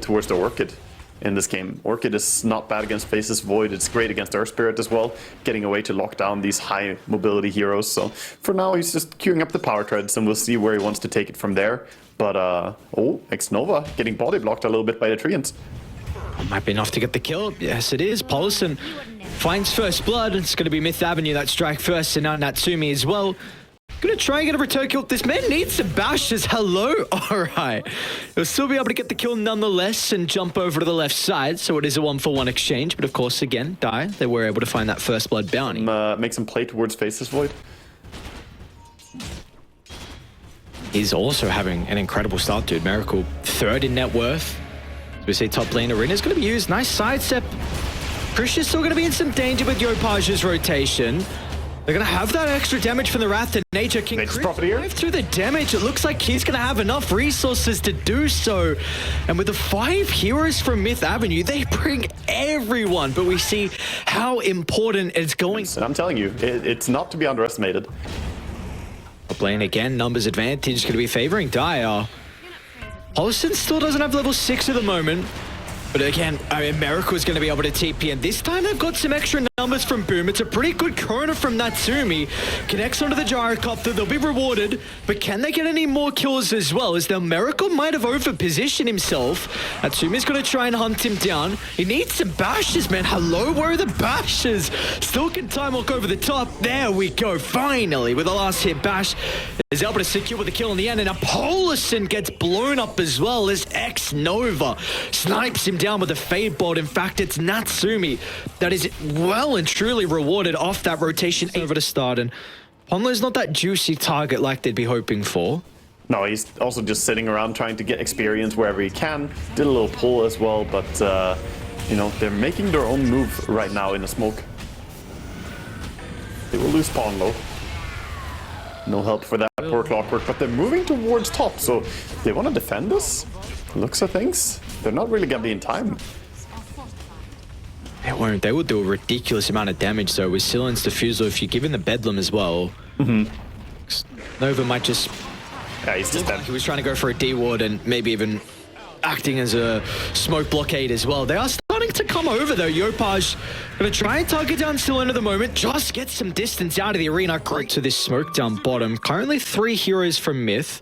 towards the Orchid in this game. Orchid is not bad against Faceless Void. It's great against Earth Spirit as well, getting a way to lock down these high mobility heroes. So for now, he's just queuing up the power treads, and we'll see where he wants to take it from there. But, oh, X-Nova getting body blocked a little bit by the Treants. Might be enough to get the kill. Yes, it is. Paulson finds first blood. It's going to be Myth Avenue that strike first, and now Natsumi as well. Gonna try and get a return kill. This man needs some bashes. Hello. All right. He'll still be able to get the kill nonetheless and jump over to the left side. So it is a 1-for-1 exchange. But of course, again, they were able to find that first blood bounty. Make some play towards Faceless Void. He's also having an incredible start, dude. Miracle, third in net worth. As we see top lane, Arena's going to be used. Nice sidestep. Christian's still going to be in some danger with Yopage's rotation. They're going to have that extra damage from the Wrath of Nature. Can drive through the damage. It looks like he's going to have enough resources to do so. And with the 5 heroes from Myth Avenue, they bring everyone. But we see how important it's going. And I'm telling you, it's not to be underestimated. Top lane again, numbers advantage going to be favoring Dire. Holliston still doesn't have level 6 at the moment. But again, I mean, Miracle is going to be able to TP, and this time they've got some extra numbers from Boom. It's a pretty good corner from Natsumi. Connects onto the gyrocopter, they'll be rewarded, but can they get any more kills as well? As their Miracle might have over-positioned himself. Natsumi's going to try and hunt him down. He needs some bashes, man. Hello, where are the bashes? Still can time walk over the top. There we go, finally, with the last hit bash. Is able to secure with the kill in the end, and Apolison gets blown up as well as X-Nova snipes him down with a fade bolt. In fact, it's Natsumi that is well and truly rewarded off that rotation over to start, and Ponlo's not that juicy target like they'd be hoping for. No, he's also just sitting around trying to get experience wherever he can. Did a little pull as well, but you know, they're making their own move right now in the smoke. They will lose Ponlo. No help for that poor Clockwork, but they're moving towards top, so they want to defend this. Looks of things, they're not really going to be in time. They won't. They will do a ridiculous amount of damage, though, with Silence Diffusal. If you give him the Bedlam as well, Nova might just... Yeah, he's just dead. He was trying to go for a D-Ward and maybe even acting as a smoke blockade as well. They are starting to come over, though. Yopage going to try and target down Silent at the moment. Just get some distance out of the arena. Great to this smoke down bottom. Currently 3 heroes from Myth.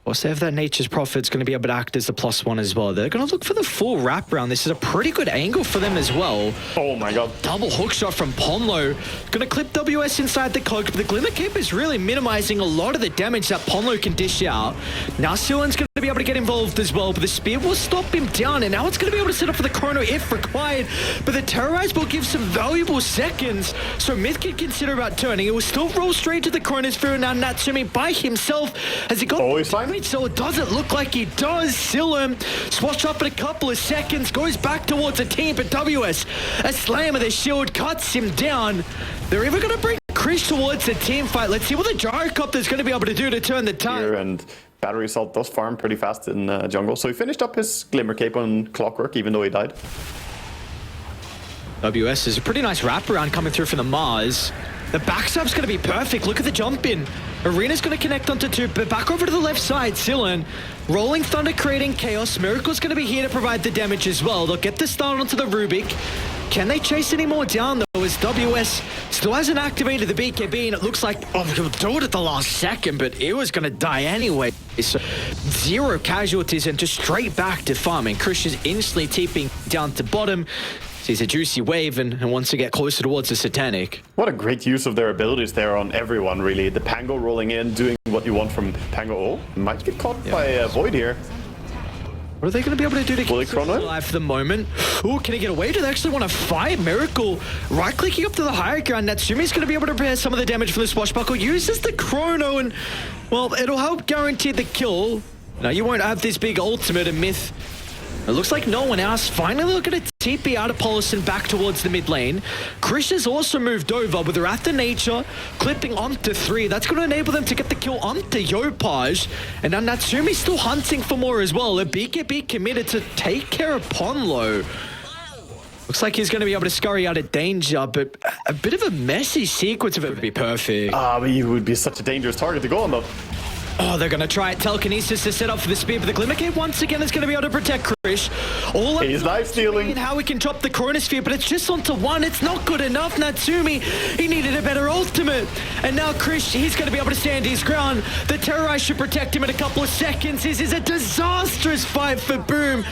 Of course, they have that Nature's Prophet's going to be able to act as the +1 as well. They're going to look for the full wraparound. This is a pretty good angle for them as well. Oh my god. Double hook shot from Ponlo. Going to clip WS inside the cloak, but the Glimmer Cape is really minimizing a lot of the damage that Ponlo can dish out. Now Silen's going to be able to get involved as well, but the spear will stop him down, and now it's going to be able to set up for the chrono if required. But the Terrorize will give some valuable seconds, so Myth can consider about turning. It will still roll straight to the chronosphere, and now Natsumi by himself. Has he got... Oh, he's fine. So it doesn't look like he does. Silum swatched up in a couple of seconds, goes back towards a team, but WS, a slam of the shield, cuts him down. They're even going to bring Krish towards the team fight. Let's see what the Gyrocopter's going to be able to do to turn the tide. And Battery Assault does farm pretty fast in jungle, so he finished up his Glimmer Cape on Clockwork, even though he died. WS is a pretty nice wraparound coming through from the Mars. The backstab's going to be perfect. Look at the jump in. Arena's going to connect onto 2, but back over to the left side. Silen, Rolling Thunder creating chaos. Miracle's going to be here to provide the damage as well. They'll get the start onto the Rubik. Can they chase any more down though, as WS still hasn't activated the BKB, and it looks like, oh, he'll do it at the last second, but it was going to die anyway. So 0 casualties and just straight back to farming. Krish is instantly TPing down to bottom. Sees a juicy wave and wants to get closer towards the Satanic. What a great use of their abilities there on everyone, really. The Pango rolling in, doing what you want from Pango. Oh, might get caught by Void here. What are they going to be able to do to keep Chrono alive for the moment? Ooh, can he get away? Do they actually want to fight? Miracle right-clicking up to the higher ground. Natsumi's going to be able to repair some of the damage from the Swashbuckle. Uses the Chrono and, well, it'll help guarantee the kill. Now, you won't have this big ultimate and Myth. It looks like no one else. Finally looking at TP out of Polison back towards the mid lane. Krish has also moved over with Wrath of Nature, clipping onto 3. That's going to enable them to get the kill onto Yopage. And now Natsumi's still hunting for more as well. A BKB committed to take care of Ponlo. Looks like he's going to be able to scurry out of danger, but a bit of a messy sequence of it would be perfect. But he would be such a dangerous target to go on though. Oh, they're going to try it. Telekinesis to set up for the spear, but the Glimmer Cape once again is going to be able to protect Krish. All He's life stealing. how we can drop the Chronosphere, but it's just onto one. It's not good enough. Natsumi, he needed a better ultimate. And now Krish, he's going to be able to stand his ground. The Terrorize should protect him in a couple of seconds. This is a disastrous fight for Boom.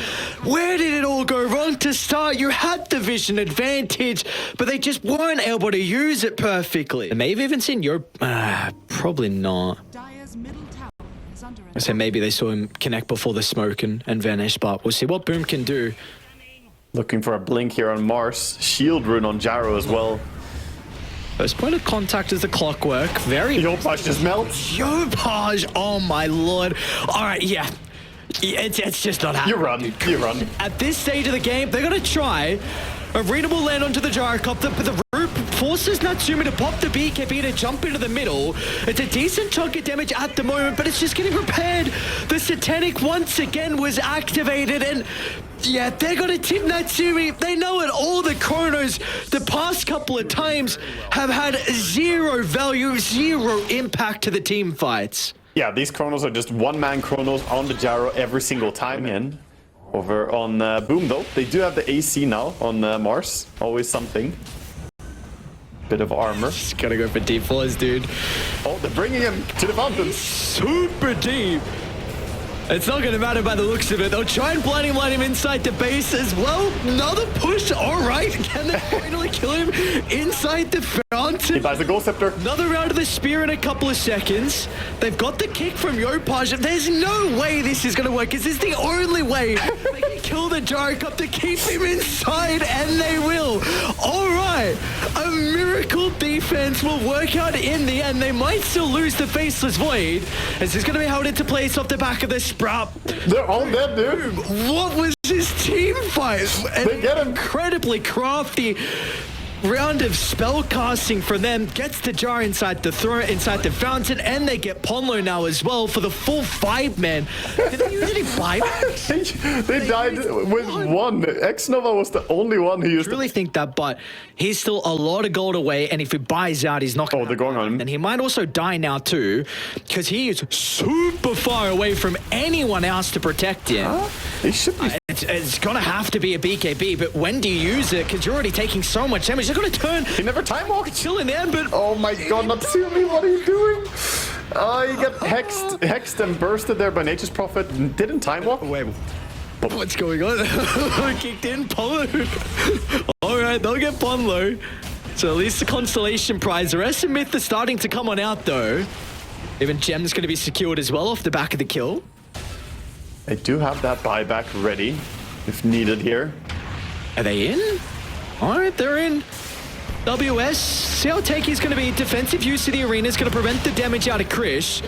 Where did it all go wrong to start? You had the vision advantage, but they just weren't able to use it perfectly. They may have even seen your... probably not. So maybe they saw him connect before the smoke and vanish, but we'll see what Boom can do. Looking for a blink here on Mars. Shield rune on Jarrow as well. First point of contact is the clockwork. Very... Yopaj just melts. Yopaj, oh my lord. All right, yeah. It's just not happening. You run. At this stage of the game, they're going to try. Arena will land onto the gyrocopter, but the rope forces Natsumi to pop the BKB to jump into the middle. It's a decent chunk of damage at the moment, but it's just getting repaired. The Satanic once again was activated, and yeah, they're going to tip Natsumi. They know it. All the Chronos the past couple of times have had zero value, zero impact to the team fights. Yeah, these Chronos are just one-man Chronos on the Jarrow every single time in. Over on Boom, though, they do have the AC now on Mars. Always something. Bit of armor. Just gotta go for deep force, dude. Oh, they're bringing him to the fountain. Super deep. It's not gonna matter by the looks of it. They'll try and blind him inside the base as well. Another push. All right. Can they finally kill him inside the fountain? He buys the Gold Scepter. Another round of the spear in a couple of seconds. They've got the kick from Yopaj. There's no way this is gonna work. This is the only way they can kill the gyrocopter, keep him inside, and they will. All right. A miracle defense will work out in the end. They might still lose the Faceless Void. This is gonna be held into place off the back of this. They're all dead, dude. What was his team fight? They get him. Incredibly crafty round of spell casting from them. Gets the jar inside the fountain, and they get Ponlo now as well for the full 5-man. Did they use any 5? They died with one. X-Nova was the only one who used. I really think that, but he's still a lot of gold away, and if he buys out, he's not. Oh, they're going on him. And he might also die now too, because he is super far away from anyone else to protect him. Huh? He should be. It's gonna have to be a BKB, but when do you use it? Because you're already taking so much damage. They're gonna turn. He never time walked. Still in the end, but oh my god, Natsumi, what are you doing? You got hexed and bursted there by Nature's Prophet. Didn't time walk. Wait, what's going on? Kicked in Ponlo. All right, they'll get Ponlo. So at least the consolation prize. The rest of Myth are starting to come on out though. Even Gem's gonna be secured as well off the back of the kill. They do have that buyback ready if needed here. Are they in? All right, they're in. WS, see how Takey's going to be. Defensive use of the arena is going to prevent the damage out of Krish.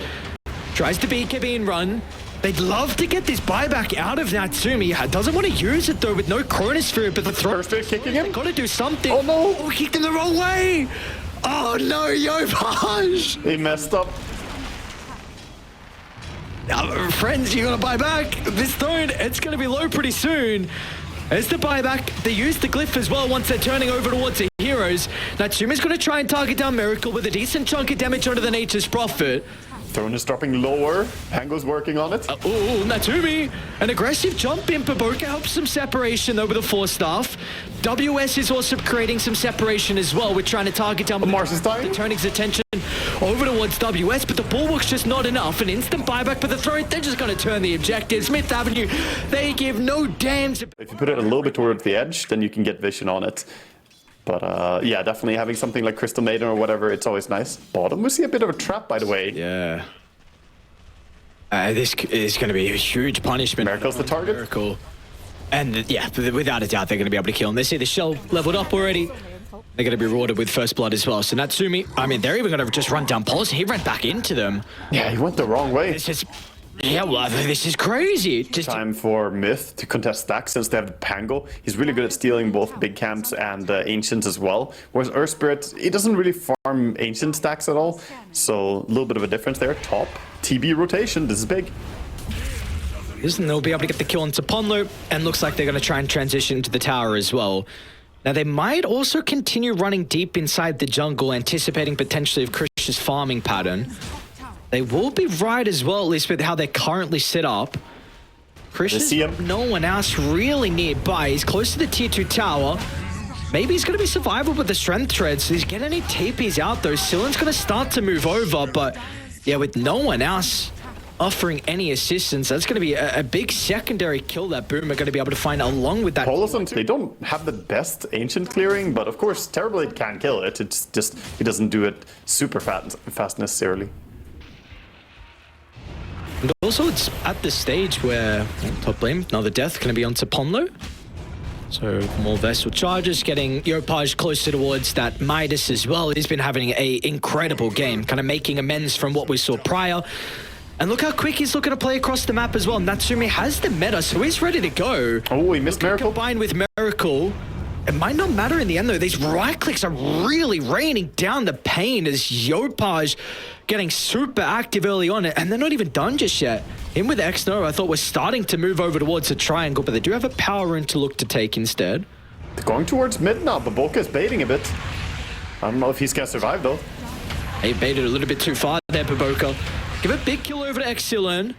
Tries to BKB and run. They'd love to get this buyback out of Natsumi. Doesn't want to use it though with no Chronosphere, but the throw kicking him. Got to do something. Oh no! Oh, kicked him the wrong way. Oh no, Yopaj! He messed up. Friends, you gotta buy back. This throne, it's gonna be low pretty soon. There's the buyback. They use the glyph as well once they're turning over towards the heroes. Natsumi's gonna try and target down Miracle with a decent chunk of damage onto the Nature's Prophet. Throne is dropping lower. Pango's working on it. Natsumi. An aggressive jump in. Paboka helps some separation though with the Force Staff. WS is also creating some separation as well. We're trying to target down Mars is dying. Turning his attention over towards WS, but the bulwark's just not enough. An instant buyback for the throat. They're just going to turn the objective. Smith Avenue, they give no damns. If you put it a little bit towards the edge, then you can get vision on it. But yeah, definitely having something like Crystal Maiden or whatever, it's always nice. Bottom, we see a bit of a trap, by the way. Yeah. This is going to be a huge punishment. Miracle's the target. Miracle. And yeah, without a doubt, they're going to be able to kill him. They see the shell leveled up already. They're going to be rewarded with first blood as well. So Natsumi, I mean, they're even going to just run down Policy. He ran back into them. Yeah, he went the wrong way. This is... Yeah, well, this is crazy. Just time for Myth to contest stacks since they have the Pango. He's really good at stealing both big camps and ancients as well. Whereas Earth Spirit, he doesn't really farm ancient stacks at all. So a little bit of a difference there. Top TB rotation. This is big. They'll be able to get the kill into Ponlo, and looks like they're going to try and transition into the tower as well. Now, they might also continue running deep inside the jungle, anticipating potentially of Krish's farming pattern. They will be right as well, at least with how they're currently set up. Chris, no one else really nearby. He's close to the tier 2 tower. Maybe he's going to be survivable with the strength treads. He's getting any TPs out though. Sillen's going to start to move over, but yeah, with no one else offering any assistance, that's going to be a big secondary kill that Boom are going to be able to find along with that. Polison, they don't have the best ancient clearing, but of course, Terrorblade can kill it. It's just, he doesn't do it super fast necessarily. And also, it's at the stage where top lane, another death, going to be onto Ponlo. So more Vessel charges, getting Yopaj closer towards that Midas as well. He's been having an incredible game, kind of making amends from what we saw prior. And look how quick he's looking to play across the map as well. Natsumi has the meta, so he's ready to go. Oh, he missed Miracle. Combined with Miracle. It might not matter in the end though. These right clicks are really raining down the pain as Yopaj getting super active early on, and they're not even done just yet. Him with X-No, I thought was starting to move over towards the triangle, but they do have a power rune to look to take instead. They're going towards mid now, but Boca is baiting a bit. I don't know if he's gonna survive though. They baited a little bit too far there, Baboka. Give a big kill over to Exilin.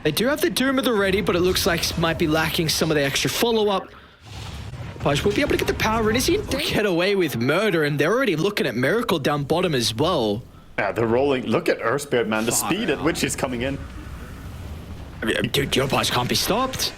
They do have the Doom of the ready, but it looks like might be lacking some of the extra follow-up. Paj will be able to get the power rune. Is he going to get away with murder? And they're already looking at Miracle down bottom as well. Yeah, they're rolling. Look at Earth Spirit, man. The speed at which he's coming in. Dude, Yopaj can't be stopped.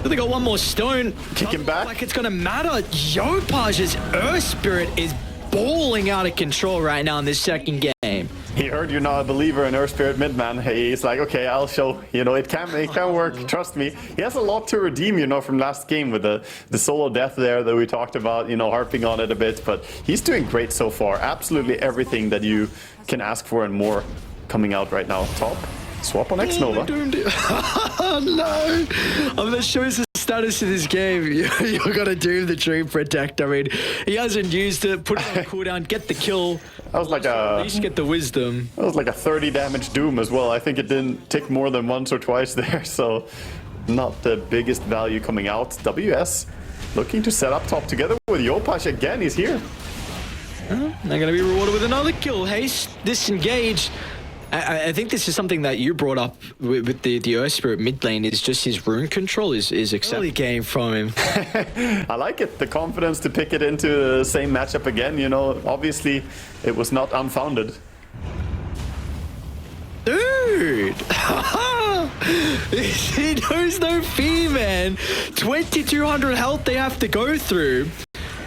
They got one more stone. Kick him back. Like it's going to matter. Yopaj's Earth Spirit is balling out of control right now in this second game. He heard you're not a believer in Earth Spirit mid, man. He's like, okay, I'll show. You know, it can work. Trust me. He has a lot to redeem, you know, from last game with the solo death there that we talked about, you know, harping on it a bit. But he's doing great so far. Absolutely everything that you can ask for and more coming out right now. Top. Swap on X-Nova. Oh, no. I'm going to show us the status of this game. You're going to doom the Dream Protect. I mean, he hasn't used it. Put it on cooldown. Get the kill. That was like at least get the wisdom. That was like a 30 damage doom as well. I think it didn't tick more than once or twice there. So not the biggest value coming out. WS looking to set up top together with Yopaj again. He's here. They're going to be rewarded with another kill. Haste, disengage. I think this is something that you brought up with the Earth Spirit mid lane, is just his rune control is acceptable game from him. I like it, the confidence to pick it into the same matchup again, you know, obviously it was not unfounded. Dude! He knows no fear, man. 2200 health they have to go through.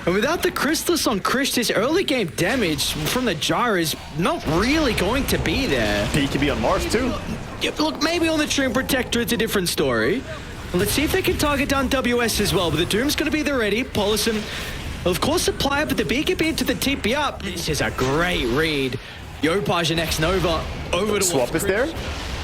And without the Crystallis on Krish, this early game damage from the Jar is not really going to be there. PKB on Mars too. Yeah, look, maybe on the Dream Protector it's a different story. Let's see if they can target down WS as well. But the Doom's going to be there ready. Polison, of course, supply up, but the BKB into the TP up. This is a great read. Yopaj and X-Nova over to Swap is there.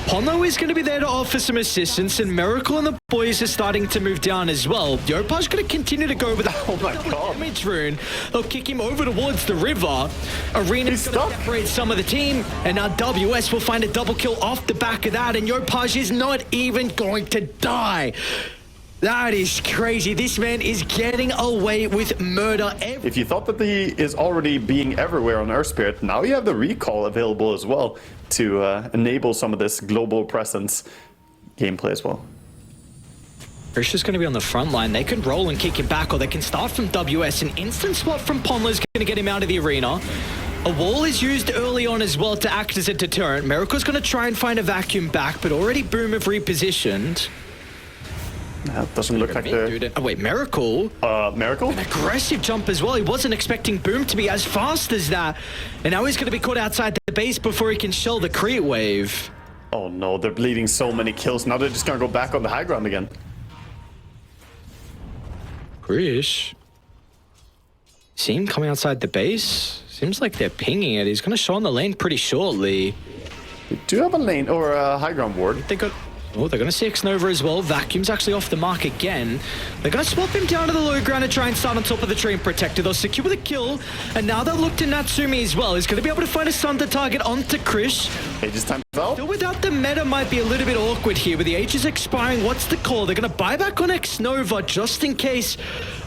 Ponlo is going to be there to offer some assistance, and Miracle and the boys are starting to move down as well. Yopaj going to continue to go with the damage rune. They'll kick him over towards the river. Arena's going to separate some of the team, and now WS will find a double kill off the back of that, and Yopaj is not even going to die. That is crazy. This man is getting away with murder. If you thought that he is already being everywhere on Earth Spirit, now you have the recall available as well to enable some of this global presence gameplay as well. Krish is going to be on the front line. They can roll and kick him back, or they can start from WS. An instant swap from Ponlo is going to get him out of the arena. A wall is used early on as well to act as a deterrent. Miracle's going to try and find a vacuum back, but already Boom have repositioned. That doesn't look like the... Oh wait, Miracle? Miracle? An aggressive jump as well. He wasn't expecting Boom to be as fast as that. And now he's going to be caught outside the base before he can shell the Crete wave. Oh no, they're bleeding so many kills. Now they're just going to go back on the high ground again. Krish? See him coming outside the base? Seems like they're pinging it. He's going to show on the lane pretty shortly. They do have a lane or a high ground ward. They got... Oh, they're going to see X-Nova as well. Vacuum's actually off the mark again. They're going to swap him down to the low ground and try and start on top of the Dream Protector. They'll secure the kill. And now they'll look to Natsumi as well. He's going to be able to find a stun to target onto Krish. Hey, just time out. Still without the meta might be a little bit awkward here with the Ages expiring. What's the call? They're going to buy back on X-Nova just in case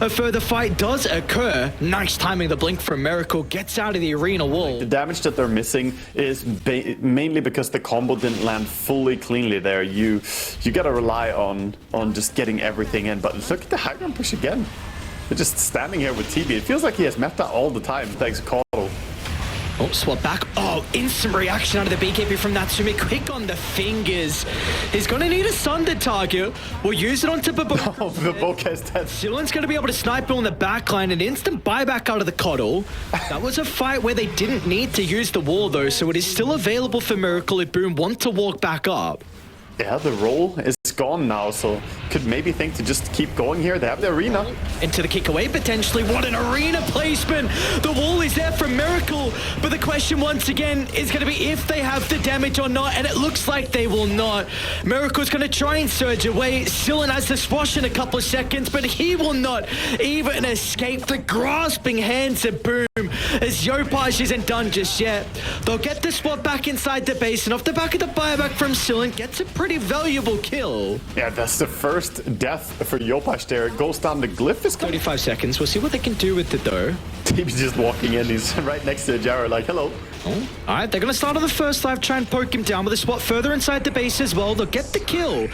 a further fight does occur. Nice timing. The blink from Miracle gets out of the arena wall. The damage that they're missing is mainly because the combo didn't land fully cleanly there. You gotta rely on just getting everything in. But look at the high ground push again. They're just standing here with TB. It feels like he has meta all the time. Thanks, Call. Oh, swap back. Oh, instant reaction out of the BKB from Natsumi. Quick on the fingers. He's going to need a Sunder target. We'll use it onto Baboka. Oh, Baboka is dead. Zilean's going to be able to snipe on the backline. An instant buyback out of the Coddle. That was a fight where they didn't need to use the wall, though, so it is still available for Miracle if Boom want to walk back up. Yeah, the roll is gone now, so could maybe think to just keep going here. They have the arena. Into the kick away, potentially. What an arena placement. The wall is there for Miracle, but the question once again is going to be if they have the damage or not, and it looks like they will not. Miracle's going to try and surge away. Zilean has the swash in a couple of seconds, but he will not even escape the grasping hands of Boom, as Yopaj isn't done just yet. They'll get the swap back inside the base, and off the back of the buyback from Zilean, gets a pretty valuable kill. Yeah, that's the first death for Yopaj there. It goes down. The glyph is 35 seconds. We'll see what they can do with it, though. He's just walking in. He's right next to Jara, like, hello. Oh, all right, they're going to start on the first life, try and poke him down with a spot further inside the base as well. They'll get the kill.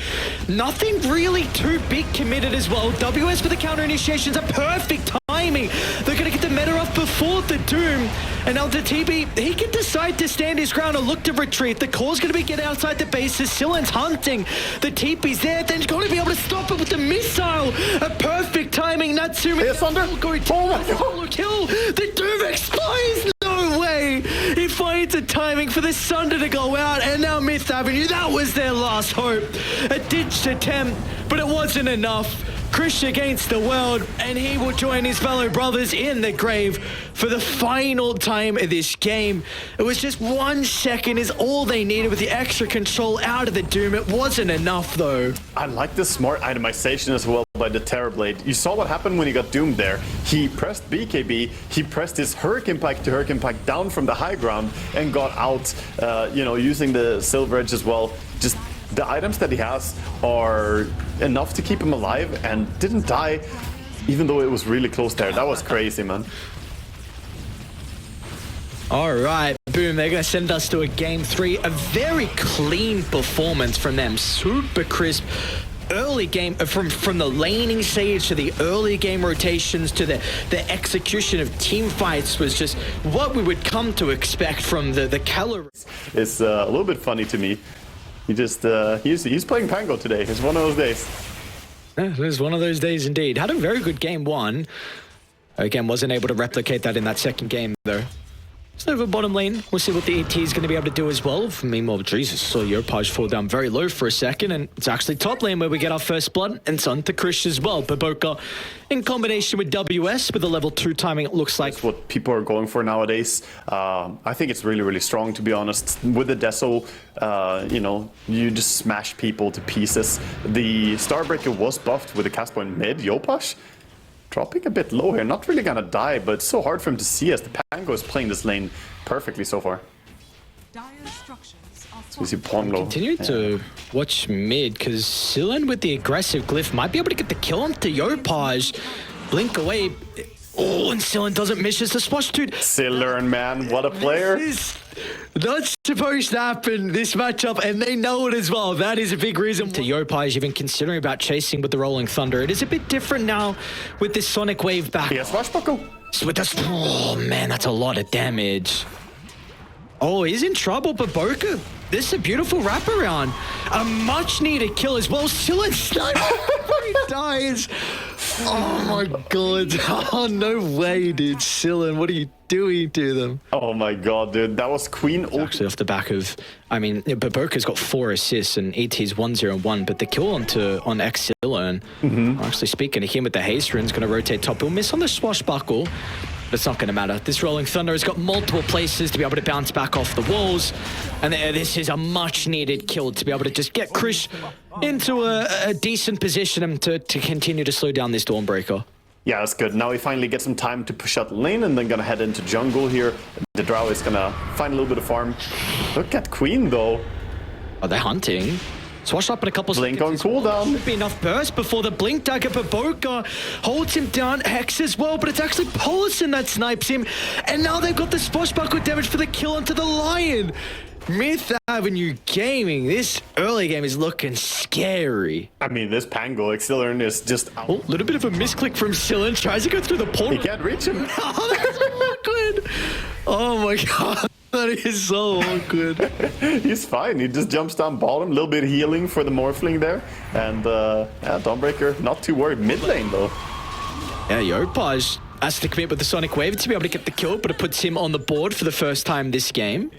Nothing really too big committed as well. WS for the counter initiations, a perfect timing. They're going to get the meta off before the Doom. And now the TB, he can decide to stand his ground or look to retreat. The call's going to be get outside the base. Zilean's hunting. The TP's there. Then he's going to be able to stop it with the missile. A perfect timing. Natsumi. Hey, Thunder. Oh my God. Kill. The Doom expires. No way. He finds a timing for the Sunder to go out, and now Myth Avenue, that was their last hope. A ditched attempt, but it wasn't enough. Krish against the world, and he will join his fellow brothers in the grave for the final time of this game. It was just 1 second is all they needed with the extra control out of the Doom. It wasn't enough, though. I like the smart itemization as well by the Terrorblade. You saw what happened when he got doomed there. He pressed BKB, he pressed his Hurricane Pike to Hurricane Pike down from the high ground and got out, using the Silver Edge as well. Just the items that he has are enough to keep him alive and didn't die, even though it was really close there. That was crazy, man. All right, Boom, they're going to send us to a game 3. A very clean performance from them. Super crisp. Early game, from the laning stage to the early game rotations to the execution of team fights was just what we would come to expect from the caliber. It's a little bit funny to me. He just, he's playing Pango today. It's one of those days. Yeah, it was one of those days indeed. Had a very good game 1. Again, wasn't able to replicate that in that second game, though. So over bottom lane, we'll see what the ET is going to be able to do as well. Meanwhile, Jesus, saw Yopaj fall down very low for a second, and it's actually top lane where we get our first blood, and it's on to Krish as well. Baboka in combination with WS with a level 2 timing, it looks like. That's what people are going for nowadays. I think it's really, really strong, to be honest. With the Deso, you just smash people to pieces. The Starbreaker was buffed with a cast point mid, Yopaj. Dropping a bit low here, not really gonna die, but it's so hard for him to see as the Pango is playing this lane perfectly so far. So we see Ponlo. Continue to watch mid, because Zilean with the aggressive glyph might be able to get the kill onto Yopaj. Blink away. Oh, and Zilean doesn't miss the swash, dude. Zilean, man, what a player. This is not supposed to happen, this matchup, and they know it as well. That is a big reason to Yopaj even considering about chasing with the Rolling Thunder. It is a bit different now with this Sonic Wave back. Yes, Swashbuckle. With this, oh man, that's a lot of damage. Oh, he's in trouble, Baboka. This is a beautiful wraparound. A much-needed kill as well. Zilean snipes before he dies. Oh my god. Oh, no way, dude. Zilean, what are you doing to them? Oh my god, dude. That was Queen ult. Actually off the back of, Baboka's got 4 assists and ET's 1-0-1, but the kill on Zilean, actually speaking to him with the haste rune's going to rotate top. He'll miss on the swashbuckle. But it's not going to matter. This Rolling Thunder has got multiple places to be able to bounce back off the walls. And this is a much-needed kill to be able to just get Krish into a decent position to continue to slow down this Dawnbreaker. Yeah, that's good. Now we finally get some time to push out the lane and then going to head into jungle here. The Drow is going to find a little bit of farm. Look at Queen, though. Oh, they're hunting. Swash up in a couple Blink on cooldown. Should be enough burst before the blink dagger. Baboka holds him down. Hex as well, but it's actually Paulson that snipes him. And now they've got the swashbuckle damage for the kill onto the Lion. Myth Avenue Gaming. This early game is looking scary. I mean, this Pango Exilian is just out. Oh, a little bit of a misclick from Sillen. Tries to go through the portal. He can't reach him. Oh, that's awkward. Oh my god. That is so awkward. He's fine. He just jumps down bottom. A little bit of healing for the Morphling there. And yeah, Dawnbreaker not too worried. Mid lane though. Yeah, Yopaj has to commit with the Sonic Wave to be able to get the kill, but it puts him on the board for the first time this game.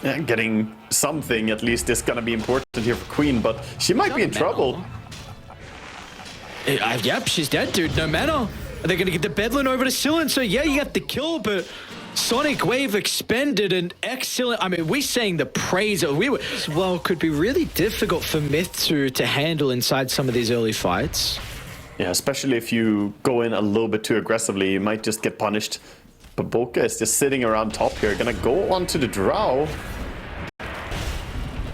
Yeah, getting something at least is going to be important here for Queen, but she might be in trouble. Yep, she's dead, dude. No mana. They're going to get the Bedlin over to Sillen, so yeah, you get the kill, but Sonic Wave expended and excellent. I mean, we're saying the praise of well, could be really difficult for Myth to handle inside some of these early fights. Yeah, especially if you go in a little bit too aggressively, you might just get punished. Baboka is just sitting around top here, gonna go onto the Drow.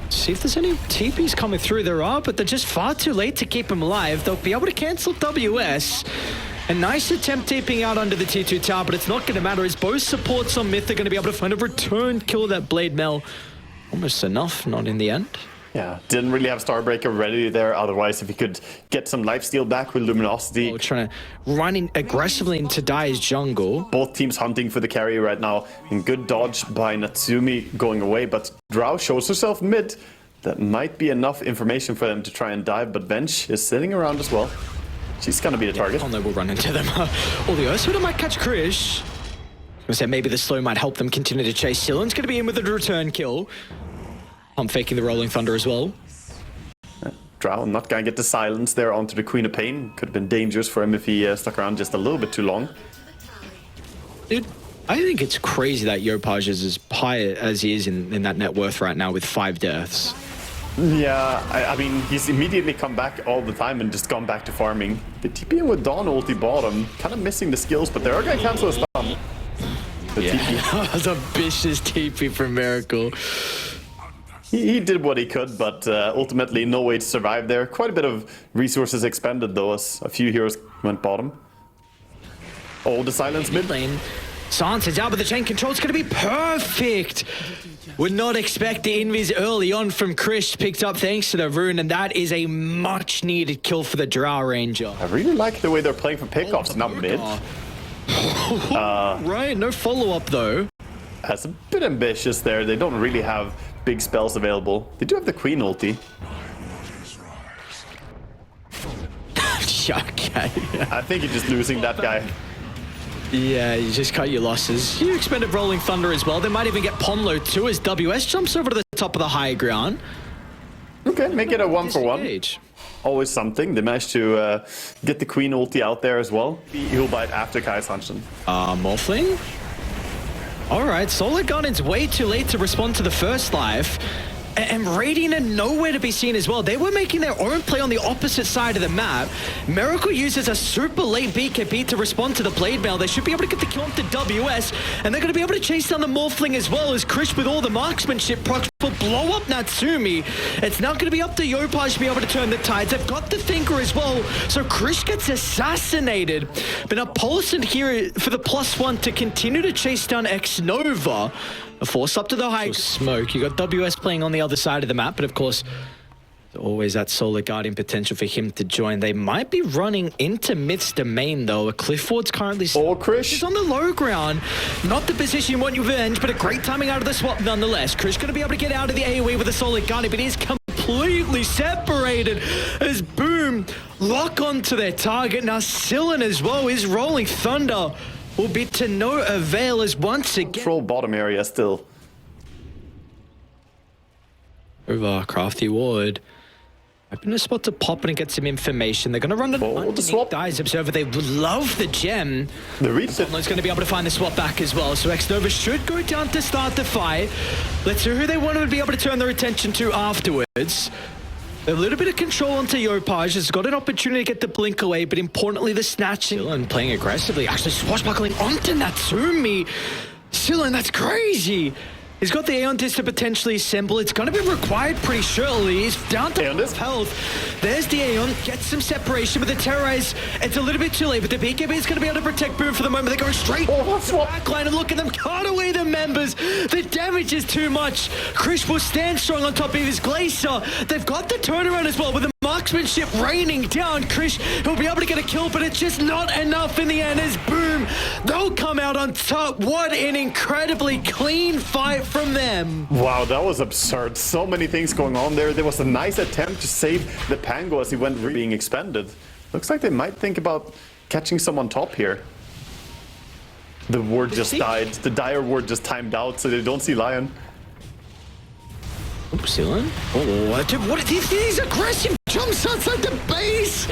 See if there's any TPs coming through. There are, but they're just far too late to keep him alive. They'll be able to cancel WS. A nice attempt taping out under the T2 tower, but it's not going to matter as both supports on Myth are going to be able to find a return kill that Blade Mail. Almost enough, not in the end. Yeah, didn't really have Starbreaker ready there. Otherwise, if he could get some lifesteal back with Luminosity. Oh, trying to run in aggressively into Dai's jungle. Both teams hunting for the carry right now. And good dodge by Natsumi going away, but Drow shows herself mid. That might be enough information for them to try and dive, but Bench is sitting around as well. She's gonna be the target. They will run into them. Oh, the Ursula might catch Krish. I was gonna say maybe the slow might help them continue to chase. Sillen's gonna be in with a return kill. I'm faking the Rolling Thunder as well. Drow not gonna get the silence there onto the Queen of Pain. Could have been dangerous for him if he stuck around just a little bit too long. Dude, I think it's crazy that Yopaj is as high as he is in that net worth right now with 5 deaths. Yeah, I mean, he's immediately come back all the time and just gone back to farming. The TP in with Dawn ulti bottom, kind of missing the skills, but they are gonna cancel his stun. Yeah, that was a vicious TP from Miracle. He did what he could, but ultimately no way to survive there. Quite a bit of resources expended though, as a few heroes went bottom. Oh, the silence mid lane. Sans is out, but the chain control is going to be perfect. Would not expect the invis early on from Krish, picked up thanks to the rune, and that is a much needed kill for the Drow Ranger. I really like the way they're playing for pickoffs, not mid. Right, no follow-up though. That's a bit ambitious there. They don't really have big spells available. They do have the Queen ulti. Okay. I think you're just losing that guy. Yeah, you just cut your losses. You expended Rolling Thunder as well. They might even get Ponlo too as WS jumps over to the top of the high ground. Okay, make it a 1-for-1. Always something. They managed to get the Queen ulti out there as well. He'll bite after Kai's Hanshin. Morphling? Alright, Solar Guardian's way too late to respond to the first life. And Radiant are nowhere to be seen as well. They were making their own play on the opposite side of the map. Miracle uses a super late BKB to respond to the Blade Mail. They should be able to get the kill onto WS, and they're going to be able to chase down the Morphling as well as Krish with all the marksmanship procs will blow up Natsumi. It's now going to be up to Yopaj to be able to turn the tides. They've got the Thinker as well, so Krish gets assassinated. But now Paulson here for the +1 to continue to chase down X-Nova. A force up to the high smoke. You got WS playing on the other side of the map, but of course, always that Solar Guardian potential for him to join. They might be running into Myth's domain though. A Clifford's currently Krish on the low ground. Not the position you want your revenge, but a great timing out of the swap nonetheless. Krish going to be able to get out of the AoE with a Solar Guardian, but he is completely separated as Boom lock onto their target. Now Sillen as well is Rolling Thunder. Will be to no avail as once again. Control bottom area still. Over Crafty Ward. Open a spot to pop and get some information. They're going to run the swap. Dies Observer. They love the gem. The reach is going to be able to find the swap back as well. So X-Nova should go down to start the fight. Let's see who they want to be able to turn their attention to afterwards. A little bit of control onto Yopaj. Has got an opportunity to get the blink away, but importantly, the snatching. Sillen playing aggressively, actually swashbuckling onto Natsumi. Sillen, that's crazy. He's got the Aeon Disc to potentially assemble. It's going to be required pretty shortly. He's down to Aeon Disc. health. There's the Aeon. Gets some separation, but the Terrorize, it's a little bit too late. But the BKB is going to be able to protect Boom for the moment. They're going straight to the backline, and look at them cut away the members. The damage is too much. Krish will stand strong on top of his Glacier. They've got the turnaround as well with the marksmanship raining down. Krish, he'll be able to get a kill, but it's just not enough in the end as Boom, they'll come out on top. What an incredibly clean fight from them. Wow, that was absurd. So many things going on there. There was a nice attempt to save the Pango as he went being expended. Looks like they might think about catching someone top here. The ward just died. The dire ward just timed out, so they don't see Lion. Oops, Dylan. Oh, what is these aggressive jumps outside the base?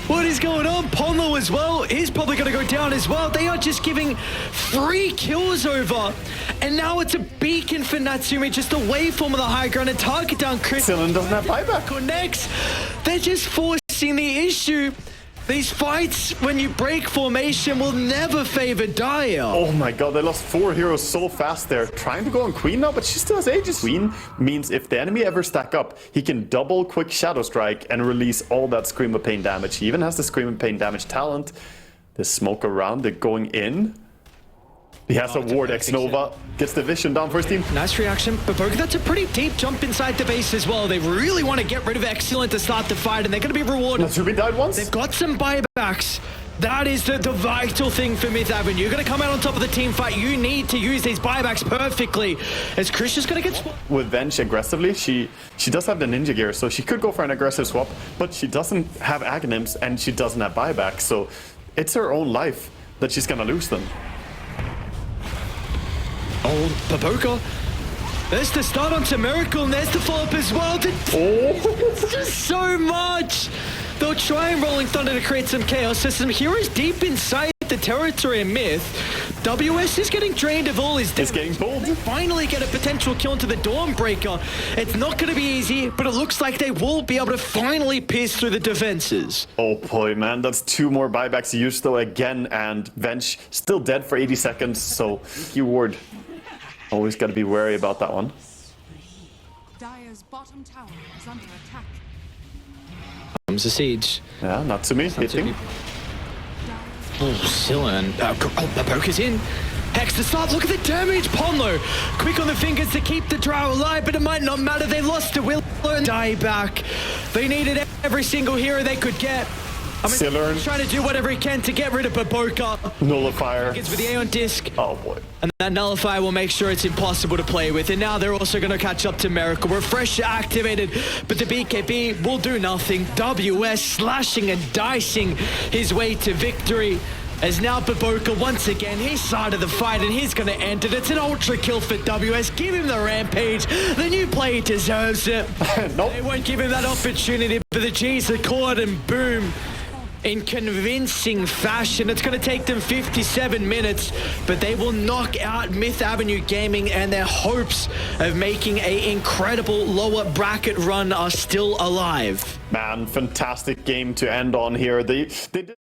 What is going on? Ponlo as well. He's probably going to go down as well. They are just giving 3 kills over. And now it's a beacon for Natsumi, just away from the high ground and target down Chris. Dylan doesn't have buyback. Connects. They're just forcing the issue. These fights, when you break formation, will never favor Dire. Oh my god, they lost 4 heroes so fast there. Trying to go on Queen now, but she still has Aegis. Queen means if the enemy ever stack up, he can double quick Shadow Strike and release all that Scream of Pain damage. He even has the Scream of Pain damage talent. The smoke around, they're going in. He has a ward. X-Nova gets the vision down for his team. Nice reaction, but Boga, that's a pretty deep jump inside the base as well. They really want to get rid of Excellent to start the fight, and they're going to be rewarded. Natsumi died once. They've got some buybacks. That is the vital thing for Myth Avenue. You're going to come out on top of the team fight. You need to use these buybacks perfectly. As Krish is going to get... With Venge aggressively, she does have the ninja gear, so she could go for an aggressive swap, but she doesn't have Aghanims and she doesn't have buybacks, so it's her own life that she's going to lose them. Oh, Baboka. There's the start onto Miracle, and there's the follow-up as well. It's just so much. They'll try and Rolling Thunder to create some chaos. There's some heroes deep inside the territory of Myth. WS is getting drained of all his... It's getting pulled. They finally get a potential kill into the Dawnbreaker. It's not going to be easy, but it looks like they will be able to finally pierce through the defenses. Oh boy, man, that's 2 more buybacks used though again, and Venge still dead for 80 seconds, so keyword. Always got to be wary about that one. Dire's bottom tower is under attack. Comes the siege. Yeah, Natsumi hitting. Oh, Silan. Baboka's in. Hex to start. Look at the damage. Ponlo, quick on the fingers to keep the Drow alive, but it might not matter. They lost to Willow and Die back. They needed every single hero they could get. I mean, he's trying to do whatever he can to get rid of Baboka. Nullifier. It's with the Aeon Disc. Oh boy. And that Nullifier will make sure it's impossible to play with. And now they're also going to catch up to Miracle. Refresher activated, but the BKB will do nothing. WS slashing and dicing his way to victory. As now Baboka once again, his side of the fight, and he's going to end it. It's an ultra kill for WS. Give him the rampage. The new player deserves it. Nope. They won't give him that opportunity, but the G's are caught and boom. In convincing fashion. It's going to take them 57 minutes, but they will knock out Myth Avenue Gaming, and their hopes of making an incredible lower bracket run are still alive. Man, fantastic game to end on here. They did